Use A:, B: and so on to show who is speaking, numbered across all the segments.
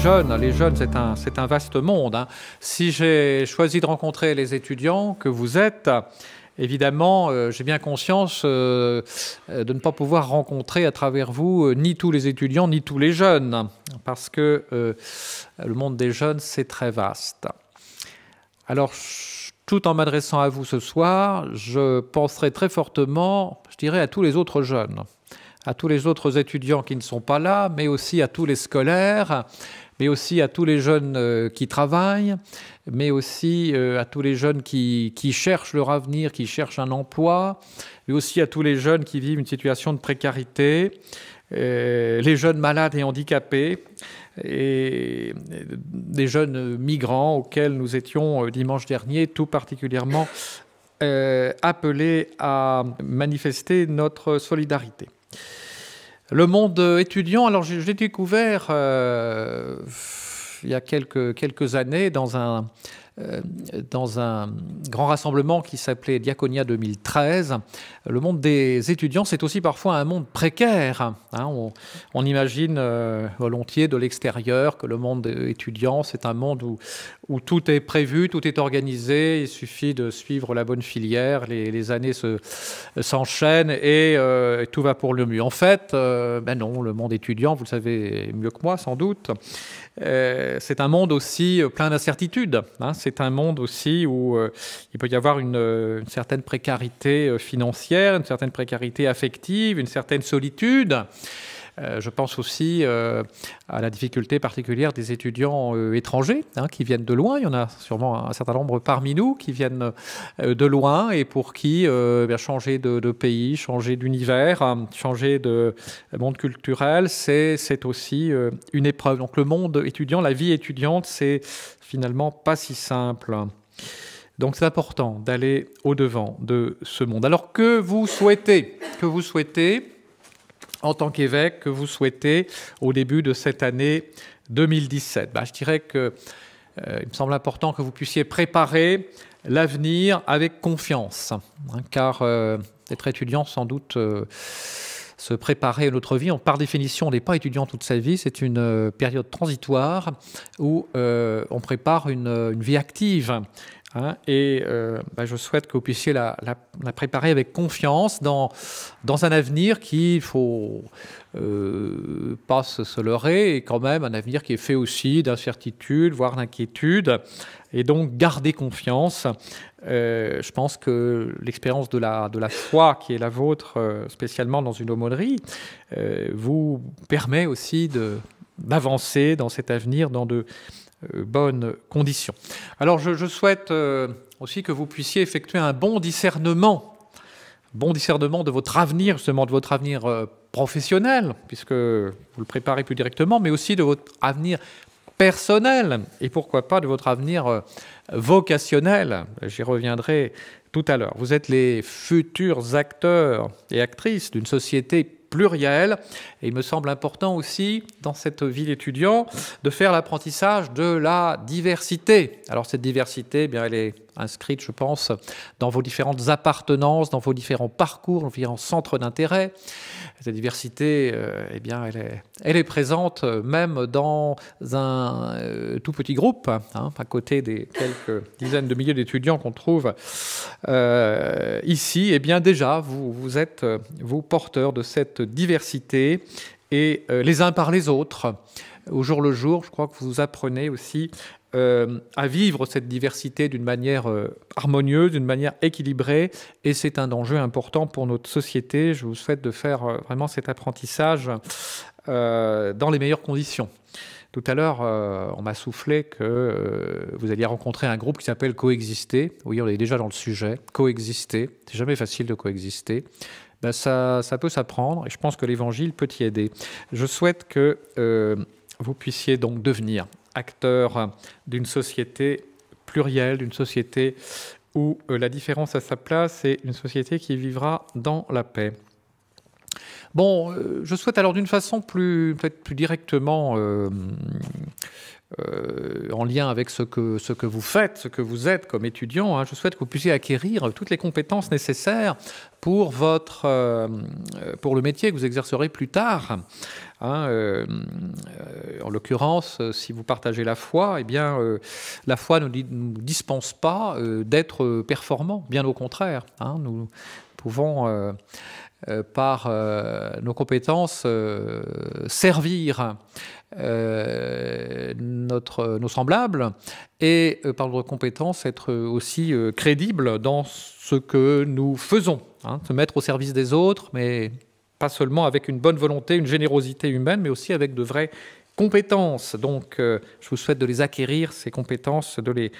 A: les jeunes, c'est un vaste monde, hein. Si j'ai choisi de rencontrer les étudiants que vous êtes, évidemment, j'ai bien conscience de ne pas pouvoir rencontrer à travers vous ni tous les étudiants, ni tous les jeunes, parce que le monde des jeunes, c'est très vaste. Alors, tout en m'adressant à vous ce soir, je penserai très fortement, je dirais, à tous les autres jeunes, à tous les autres étudiants qui ne sont pas là, mais aussi à tous les scolaires, mais aussi à tous les jeunes qui travaillent, mais aussi à tous les jeunes qui cherchent leur avenir, qui cherchent un emploi, mais aussi à tous les jeunes qui vivent une situation de précarité, les jeunes malades et handicapés, et des jeunes migrants auxquels nous étions dimanche dernier tout particulièrement appelés à manifester notre solidarité. Le monde étudiant, alors je l'ai découvert il y a quelques années dans un grand rassemblement qui s'appelait Diaconia 2013. Le monde des étudiants, c'est aussi parfois un monde précaire, hein. On imagine volontiers de l'extérieur que le monde étudiant, c'est un monde où tout est prévu, tout est organisé, il suffit de suivre la bonne filière, les années s'enchaînent et tout va pour le mieux. En fait, ben non, le monde étudiant, vous le savez mieux que moi sans doute, c'est un monde aussi plein d'incertitudes, hein. C'est un monde aussi où il peut y avoir une certaine précarité financière, une certaine précarité affective, une certaine solitude. Je pense aussi à la difficulté particulière des étudiants étrangers, hein, qui viennent de loin. Il y en a sûrement un certain nombre parmi nous qui viennent de loin et pour qui changer de pays, changer d'univers, changer de monde culturel, c'est aussi une épreuve. Donc le monde étudiant, la vie étudiante, c'est finalement pas si simple. Donc c'est important d'aller au-devant de ce monde. Alors que vous souhaitez en tant qu'évêque, que vous souhaitez au début de cette année 2017? Je dirais que il me semble important que vous puissiez préparer l'avenir avec confiance, hein, car être étudiant, sans doute, se préparer à notre vie, par définition, on n'est pas étudiant toute sa vie, c'est une période transitoire où on prépare une vie active. Hein, et je souhaite que vous puissiez la préparer avec confiance dans un avenir qui, il faut pas se leurrer, et quand même un avenir qui est fait aussi d'incertitude, voire d'inquiétude, et donc garder confiance. Je pense que l'expérience de la foi qui est la vôtre, spécialement dans une aumônerie, vous permet aussi d'avancer dans cet avenir dans de bonnes conditions. Alors je souhaite aussi que vous puissiez effectuer un bon discernement de votre avenir, justement de votre avenir professionnel, puisque vous le préparez plus directement, mais aussi de votre avenir personnel, et pourquoi pas de votre avenir vocationnel. J'y reviendrai tout à l'heure. Vous êtes les futurs acteurs et actrices d'une société pluriel. Et il me semble important aussi, dans cette vie d'étudiant, de faire l'apprentissage de la diversité. Alors cette diversité, elle est inscrite, je pense, dans vos différentes appartenances, dans vos différents parcours, dans vos différents centres d'intérêt. Cette diversité, elle est présente même dans un tout petit groupe, hein, à côté des quelques dizaines de milliers d'étudiants qu'on trouve ici. Déjà, vous êtes, vous, porteurs de cette diversité et les uns par les autres, au jour le jour, je crois que vous apprenez aussi à vivre cette diversité d'une manière harmonieuse, d'une manière équilibrée, et c'est un enjeu important pour notre société. Je vous souhaite de faire vraiment cet apprentissage dans les meilleures conditions. Tout à l'heure, on m'a soufflé que vous alliez rencontrer un groupe qui s'appelle Coexister. Oui, on est déjà dans le sujet. Coexister, c'est jamais facile de coexister. Ça peut s'apprendre, et je pense que l'Évangile peut y aider. Je souhaite que vous puissiez donc devenir acteur d'une société plurielle, d'une société où la différence a sa place, et une société qui vivra dans la paix. Bon, je souhaite alors d'une façon peut-être plus directement en lien avec ce que vous faites, ce que vous êtes comme étudiant, hein, je souhaite que vous puissiez acquérir toutes les compétences nécessaires pour le métier que vous exercerez plus tard. Hein, en l'occurrence, si vous partagez la foi, eh bien, la foi ne nous dispense pas d'être performants, bien au contraire. Hein, nous pouvons, par nos compétences, servir nos semblables et par nos compétences être aussi crédibles dans ce que nous faisons, hein, se mettre au service des autres, mais pas seulement avec une bonne volonté, une générosité humaine, mais aussi avec de vraies compétences. Donc, je vous souhaite de les acquérir, ces compétences, de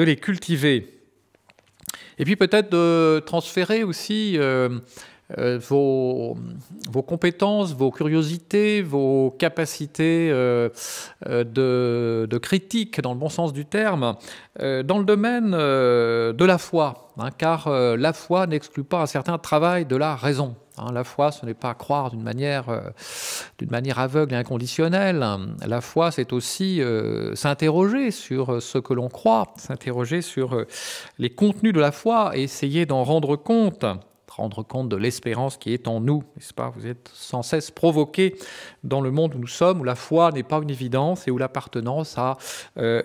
A: les cultiver. Et puis peut-être de transférer aussi vos compétences, vos curiosités, vos capacités de critique, dans le bon sens du terme, dans le domaine de la foi, hein, car la foi n'exclut pas un certain travail de la raison. Hein, la foi, ce n'est pas croire d'une manière aveugle et inconditionnelle. La foi, c'est aussi s'interroger sur ce que l'on croit, s'interroger sur les contenus de la foi et essayer d'en rendre compte de l'espérance qui est en nous, n'est-ce pas? Vous êtes sans cesse provoqués dans le monde où nous sommes, où la foi n'est pas une évidence et où l'appartenance à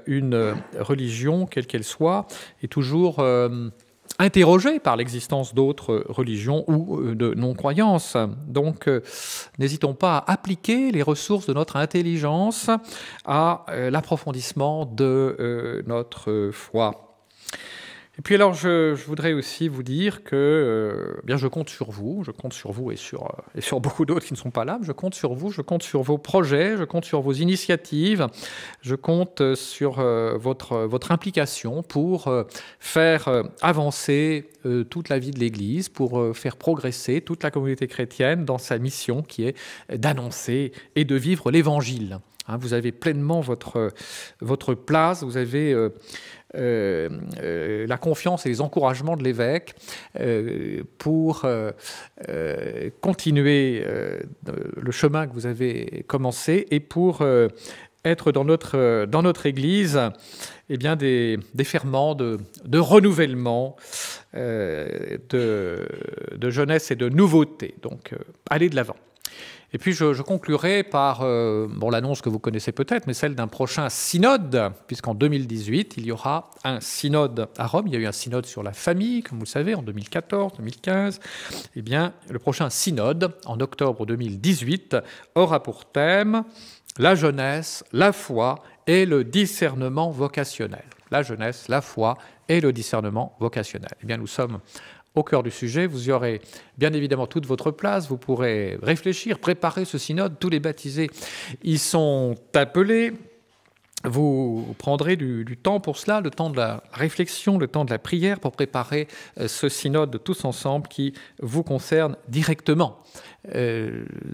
A: une religion, quelle qu'elle soit, est toujours interrogée par l'existence d'autres religions ou de non-croyances. Donc, n'hésitons pas à appliquer les ressources de notre intelligence à l'approfondissement de notre foi. Et puis alors, je voudrais aussi vous dire que bien, je compte sur vous et sur beaucoup d'autres qui ne sont pas là. Je compte sur vous, je compte sur vos projets, je compte sur vos initiatives, je compte sur votre implication pour faire avancer toute la vie de l'Église, pour faire progresser toute la communauté chrétienne dans sa mission qui est d'annoncer et de vivre l'Évangile. Hein, vous avez pleinement votre place, vous avez la confiance et les encouragements de l'évêque pour continuer le chemin que vous avez commencé et pour être dans notre Église eh bien, des ferments de renouvellement, de jeunesse et de nouveauté. Donc, allez de l'avant. Et puis je conclurai par l'annonce que vous connaissez peut-être, mais celle d'un prochain synode, puisqu'en 2018, il y aura un synode à Rome. Il y a eu un synode sur la famille, comme vous le savez, en 2014, 2015. Eh bien, le prochain synode, en octobre 2018, aura pour thème la jeunesse, la foi et le discernement vocationnel. La jeunesse, la foi et le discernement vocationnel. Eh bien, nous sommes au cœur du sujet, vous y aurez bien évidemment toute votre place, vous pourrez réfléchir, préparer ce synode, tous les baptisés y sont appelés, vous prendrez du temps pour cela, le temps de la réflexion, le temps de la prière pour préparer ce synode tous ensemble qui vous concerne directement.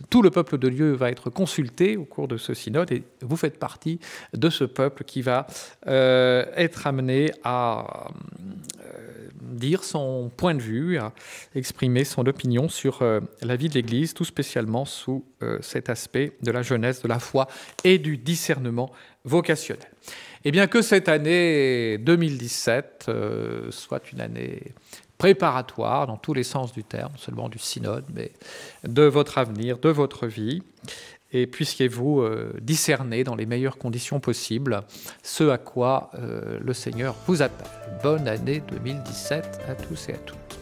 A: Tout le peuple de Dieu va être consulté au cours de ce synode et vous faites partie de ce peuple qui va être amené à dire son point de vue, à exprimer son opinion sur la vie de l'Église, tout spécialement sous cet aspect de la jeunesse, de la foi et du discernement vocationnel. Eh bien, que cette année 2017 soit une année préparatoire dans tous les sens du terme, non seulement du synode, mais de votre avenir, de votre vie. Et puissiez-vous discerner dans les meilleures conditions possibles ce à quoi le Seigneur vous appelle. Bonne année 2017 à tous et à toutes.